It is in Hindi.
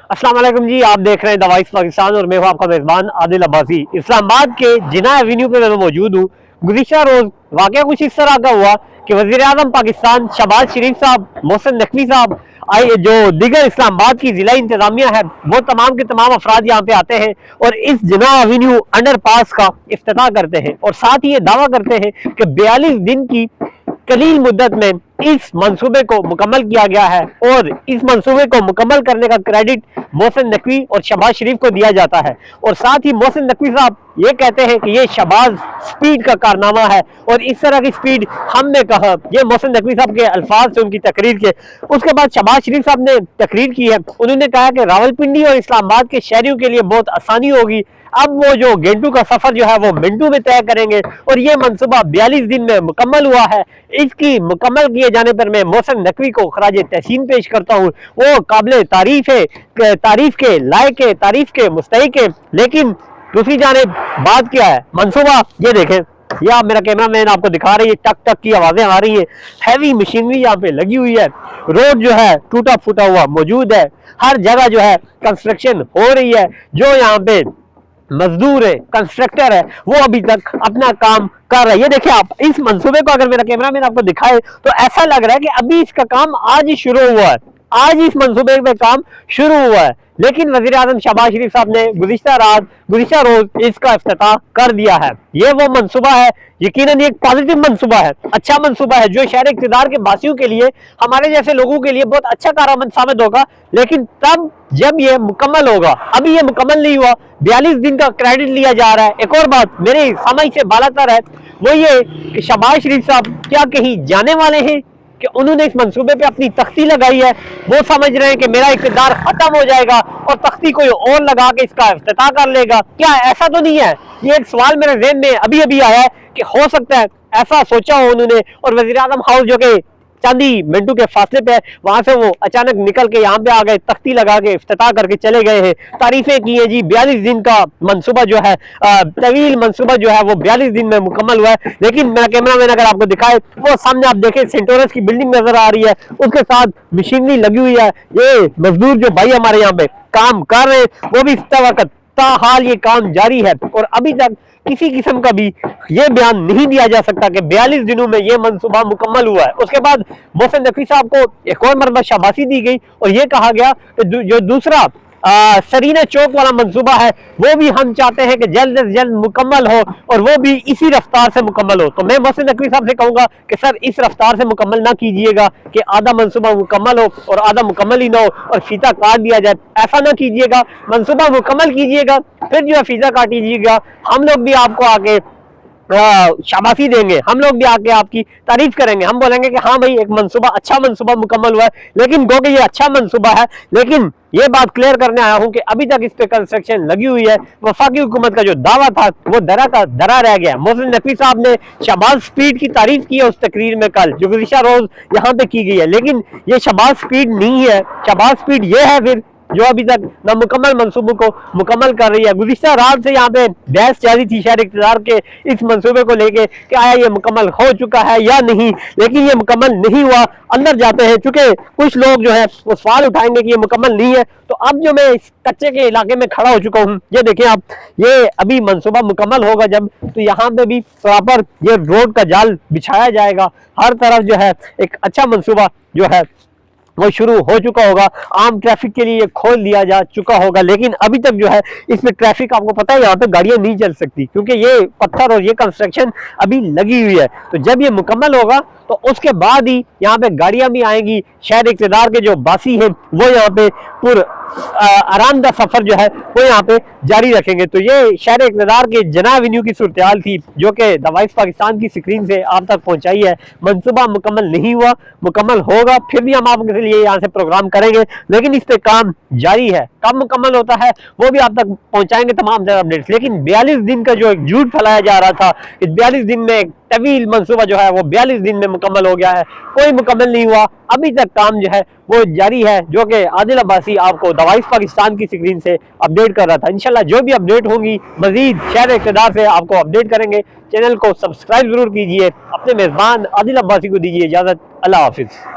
अस्सलाम वालेकुम जी, आप देख रहे हैं द वॉइस पाकिस्तान और मैं हूं आपका मेजबान आदिल अब्बासी। इस्लामाबाद के जिना एवेन्यू पे मैं मौजूद हूँ। गुज़िश्ता रोज वाकया कुछ इस तरह का हुआ कि वज़ीर आज़म पाकिस्तान शहबाज शरीफ साहब, मोहसिन नकवी साहब, जो दीगर इस्लामाबाद की जिला इंतजामिया है, वो तमाम के तमाम अफराद यहाँ पे आते हैं और इस जिना एवेन्यू अंडर पास का इफ्तिताह करते हैं और साथ ही ये दावा करते हैं कि 42 दिन की कलील मुद्दत में इस मंसूबे को मुकम्मल किया गया है और इस मंसूबे को मुकम्मल करने का क्रेडिट मोहसिन नकवी और शहबाज शरीफ को दिया जाता है। और साथ ही मोहसिन नकवी साहब ये कहते हैं कि ये शहबाज स्पीड का कारनामा है और इस तरह की स्पीड हमने कहा। ये मोहसिन नकवी साहब के अल्फाज थे उनकी तकरीर के। उसके बाद शहबाज शरीफ साहब ने तकरीर की है, उन्होंने कहा कि रावलपिंडी और इस्लामाबाद के शहरियों के लिए बहुत आसानी होगी। अब वो जो गेंटू का सफर जो है वो मिनटों में तय करेंगे और ये मंसूबा 42 दिन में मुकम्मल हुआ है। इसकी मुकम्मल किए जाने पर मैं मोहसिन नकवी को खराज तहसीन पेश करता हूँ। वो काबिल तारीफ के लायक है, तारीफ के मुस्तहिक है। लेकिन दूसरी जानिब बात क्या है, मंसूबा ये देखें, ये आप मेरा कैमरा मैन आपको दिखा रही है, टक टक की आवाजें आ रही है, हैवी मशीनरी यहाँ पे लगी हुई है, रोड जो है टूटा फूटा हुआ मौजूद है, हर जगह जो है कंस्ट्रक्शन हो रही है। जो यहाँ पे मजदूर है, कंस्ट्रक्टर है, वो अभी तक अपना काम कर रहा है। ये देखिए आप इस मंसूबे को अगर मेरा कैमरामैन आपको दिखाए तो ऐसा लग रहा है कि अभी इसका काम आज ही शुरू हुआ है, आज इस मंसूबे पे काम शुरू हुआ है। लेकिन वज़ीर आज़म शहबाज शरीफ साहब ने गुज़िश्ता रोज इसका इफ्तिताह कर दिया है। ये वो मंसूबा है, यकीनन एक पॉजिटिव मंसूबा है, अच्छा मंसूबा है जो शहर इक़्तिदार के बासियों के लिए, हमारे जैसे लोगों के लिए बहुत अच्छा कारआमद साबित होगा। लेकिन तब जब ये मुकम्मल होगा, अभी ये मुकम्मल नहीं हुआ, 42 दिन का क्रेडिट लिया जा रहा है। एक और बात मेरे समझ से बालातर है, वो ये कि शहबाज शरीफ साहब क्या कहीं जाने वाले हैं कि उन्होंने इस मंसूबे पे अपनी तख्ती लगाई है। वो समझ रहे हैं कि मेरा इक़्तिदार खत्म हो जाएगा और तख्ती कोई और लगा के इसका इफ्तिताह कर लेगा। क्या ऐसा तो नहीं है? ये एक सवाल मेरे ज़हन में अभी अभी आया है कि हो सकता है ऐसा सोचा हो उन्होंने और वज़ीर आज़म हाउस जो कि चांदी मिनटों के फासले पे है, वहां से वो अचानक निकल के यहाँ पे आ गए, तख्ती लगा के इफ्तिताह करके चले गए हैं। तारीफें की है जी, 42 दिन का मंसूबा जो है, तवील मंसूबा जो है वो 42 दिन में मुकम्मल हुआ है। लेकिन मेरा कैमरामैन अगर आपको दिखाए, वो सामने आप देखें सेंटोरस की बिल्डिंग नजर आ रही है, उसके साथ मशीनरी लगी हुई है। ये मजदूर जो भाई हमारे यहाँ पे काम कर रहे हैं वो भी इस वक्त ताहाल ये काम जारी है और अभी तक किसी किस्म का भी ये बयान नहीं दिया जा सकता कि 42 दिनों में ये मंसूबा मुकम्मल हुआ है। उसके बाद मोहसिन नकवी साहब को एक और मरतबा शाबाशी दी गई और ये कहा गया कि जो दूसरा सरीना चौक वाला मंसूबा है वो भी हम चाहते हैं कि जल्द से जल्द मुकम्मल हो और वो भी इसी रफ्तार से मुकम्मल हो। तो मैं मोहसिन नकवी साहब से कहूंगा कि सर इस रफ्तार से मुकम्मल ना कीजिएगा कि आधा मंसूबा मुकम्मल हो और आधा मुकम्मल ही ना हो और फीता काट दिया जाए। ऐसा ना कीजिएगा, मंसूबा मुकम्मल कीजिएगा, फिर जो है फीता काटिएगा। हम लोग भी आपको आके शाबाशी देंगे, हम लोग भी आके आपकी तारीफ करेंगे, हम बोलेंगे कि हाँ भाई एक मंसूबा, अच्छा मंसूबा मुकम्मल हुआ है। लेकिन गो कि ये अच्छा मंसूबा है, लेकिन ये बात क्लियर करने आया हूं कि अभी तक इस पे कंस्ट्रक्शन लगी हुई है। वफाकी हुकूमत का जो दावा था वो दरा का दरा रह गया। मोहसिन नकवी साहब ने शहबाज स्पीड की तारीफ की है उस तकरीर में कल, जो गुज़िश्ता रोज यहाँ पे की गई है, लेकिन ये शहबाज स्पीड नहीं है। शहबाज स्पीड ये है फिर जो अभी तक नामुकम्मल मंसूबों को मुकम्मल कर रही है। गुज़िश्ता रात से यहाँ पे बहस जारी थी शहर इक़्तिदार के इस मंसूबे को लेके कि आया ये मुकम्मल हो चुका है या नहीं, लेकिन ये मुकम्मल नहीं हुआ। अंदर जाते हैं, चूंकि कुछ लोग जो है वो सवाल उठाएंगे कि ये मुकम्मल नहीं है। तो अब जो मैं इस कच्चे के इलाके में खड़ा हो चुका हूँ, ये देखें आप, ये अभी मंसूबा मुकम्मल होगा जब, तो यहाँ पे भी प्रॉपर ये रोड का जाल बिछाया जाएगा। हर तरफ जो है एक अच्छा मंसूबा जो है वो शुरू हो चुका होगा, आम ट्रैफिक के लिए खोल दिया जा चुका होगा। लेकिन अभी तक जो है इसमें ट्रैफिक, आपको पता है यहाँ पे गाड़ियां नहीं चल सकती क्योंकि ये पत्थर और ये कंस्ट्रक्शन अभी लगी हुई है। तो जब ये मुकम्मल होगा तो उसके बाद ही यहाँ पे गाड़ियां भी आएंगी। शहर इक़्तिदार के जो बासी हैं वो यहाँ पे आरामदा सफर जो है वो यहाँ पे जारी रखेंगे। तो ये शहर इक़्तिदार के जिना एवेन्यू की सूरत हाल थी जो कि द वॉइस पाकिस्तान की स्क्रीन से आप तक पहुंचाई है। मंसूबा मुकम्मल नहीं हुआ, मुकम्मल होगा, फिर भी हम आपके लिए यहाँ से प्रोग्राम करेंगे, लेकिन इस पे काम जारी है। कब मुकम्मल होता है वो भी आप तक पहुंचाएंगे तमाम अपडेट्स। लेकिन 42 दिन का जो एक झूठ फैलाया जा रहा था, इस 42 दिन में तवील मंसूबा जो है वो 42 दिन में मुकम्मल हो गया है, कोई मुकम्मल नहीं हुआ। अभी तक काम जो है वो जारी है, जो कि आदिल अब्बासी आपको द वॉइस पाकिस्तान की स्क्रीन से अपडेट कर रहा था। इंशाल्लाह जो भी अपडेट होंगी मजीद शहर इक़्तिदार से आपको अपडेट करेंगे। चैनल को सब्सक्राइब जरूर कीजिए। अपने मेज़बान आदिल अब्बासी को दीजिए इजाज़त। अल्लाह हाफिज़।